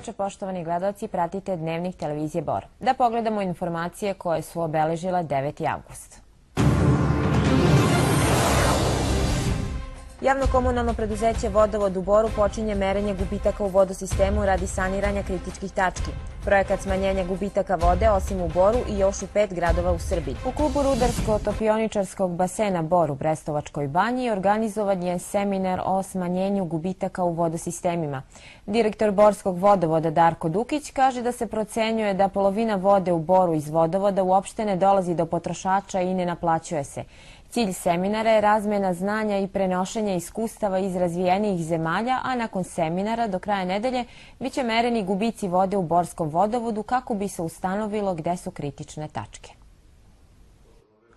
veče, poštovani gledalci, pratite Dnevnik televizije Bor. Da pogledamo informacije koje su obeležile 9. avgust. Javno-komunalno preduzeće Vodovod u Boru počinje merenje gubitaka u vodosistemu radi saniranja kritičkih tački. Projekat smanjenja gubitaka vode, osim u Boru, i još u 5 gradova u Srbiji. U klubu Rudarsko-topioničarskog basena Bor u Brestovačkoj banji organizovan je seminar o smanjenju gubitaka u vodosistemima. Direktor Borskog vodovoda Darko Dukić kaže da se procenjuje da polovina vode u Boru iz vodovoda uopšte ne dolazi do potrošača i ne naplaćuje se. Cilj seminara je razmena znanja i prenošenje iskustava iz razvijenijih zemalja, a nakon seminara do kraja nedelje biće mereni gubici vode u Borskom vodovodu kako bi se ustanovilo gde su kritične tačke.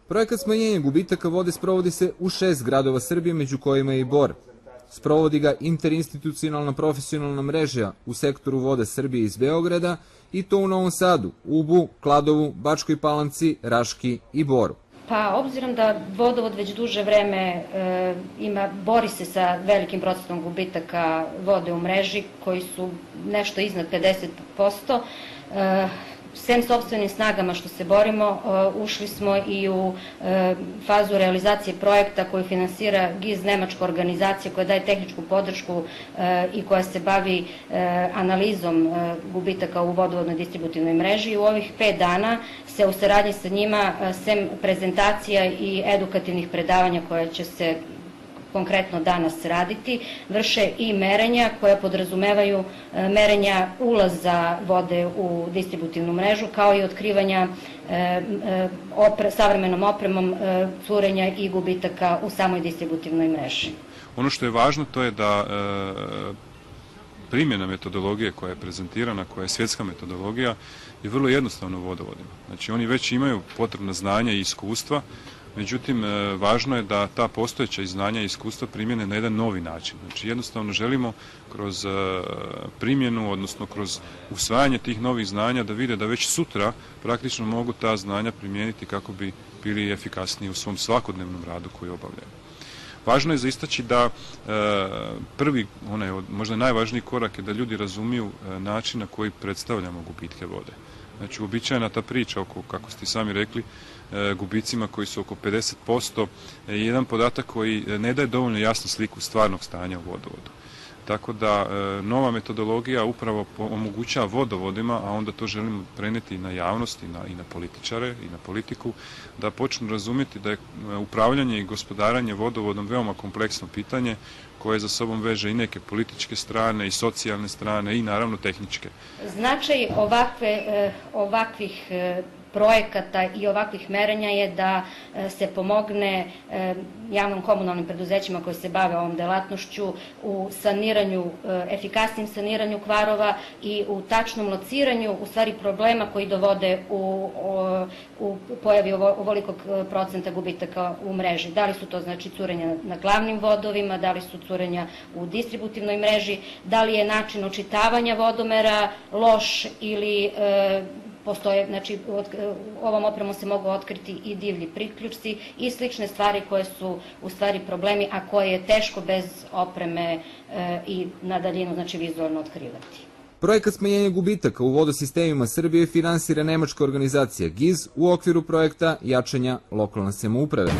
Projekat smanjenja gubitaka vode sprovodi se u 6 gradova Srbije, među kojima je i Bor. Sprovodi ga interinstitucionalna profesionalna mreža u sektoru vode Srbije iz Beograda, i to u Novom Sadu, Ubu, Kladovu, Bačkoj Palanci, Raški i Boru. Pa, obzirom da vodovod već duže vreme bori se sa velikim procentom gubitaka vode u mreži, koji su nešto iznad 50%, sem sopstvenim snagama što se borimo, ušli smo i u fazu realizacije projekta koju finansira GIZ, nemačka organizacija koja daje tehničku podršku i koja se bavi analizom gubitaka u vodovodnoj distributivnoj mreži. U ovih 5 dana se u saradnji sa njima, sem prezentacija i edukativnih predavanja koja će se konkretno danas raditi, vrše i merenja koja podrazumevaju merenja ulaza vode u distributivnu mrežu, kao i otkrivanja savremenom opremom curenja i gubitaka u samoj distributivnoj mreži. Ono što je važno to je da primjena metodologije koja je prezentirana, koja je svjetska metodologija, je vrlo jednostavna u vodovodima. Znači oni već imaju potrebna znanja i iskustva, međutim važno je da ta postojeća znanja i iskustva primjene na jedan novi način. Znači jednostavno želimo kroz primjenu, odnosno kroz usvajanje tih novih znanja da vide da već sutra praktično mogu ta znanja primijeniti kako bi bili efikasniji u svom svakodnevnom radu koji obavljaju. Važno je za istaći da prvi, možda najvažniji korak je da ljudi razumiju način na koji predstavljamo gubitke vode. Znači, uobičajena ta priča oko, kako ste sami rekli, gubicima koji su oko 50%, je jedan podatak koji ne daje dovoljno jasnu sliku stvarnog stanja u vodovodu. Tako da nova metodologija upravo omogućava vodovodima, a onda to želimo preneti i na javnost i na političare i na politiku, da počnu razumjeti da je upravljanje i gospodaranje vodovodom veoma kompleksno pitanje koje za sobom veže i neke političke strane i socijalne strane i naravno tehničke. Značaj ovakvih projekata i ovakvih merenja je da se pomogne javnom komunalnim preduzećima koji se bave ovom delatnošću u saniranju, efikasnim saniranju kvarova i u tačnom lociranju u stvari problema koji dovode u pojavi ovolikog procenta gubitaka u mreži. Da li su to znači curenja na glavnim vodovima, da li su curenja u distributivnoj mreži, da li je način očitavanja vodomera loš ili postoje, znači ovom opremom se mogu otkriti i divlji priključci i slične stvari koje su u stvari problemi, a koje je teško bez opreme i na daljinu, znači vizualno otkrivati. Projekat smanjenja gubitaka u vodosistemima Srbije finansira nemačka organizacija GIZ u okviru projekta jačanja lokalne samouprave.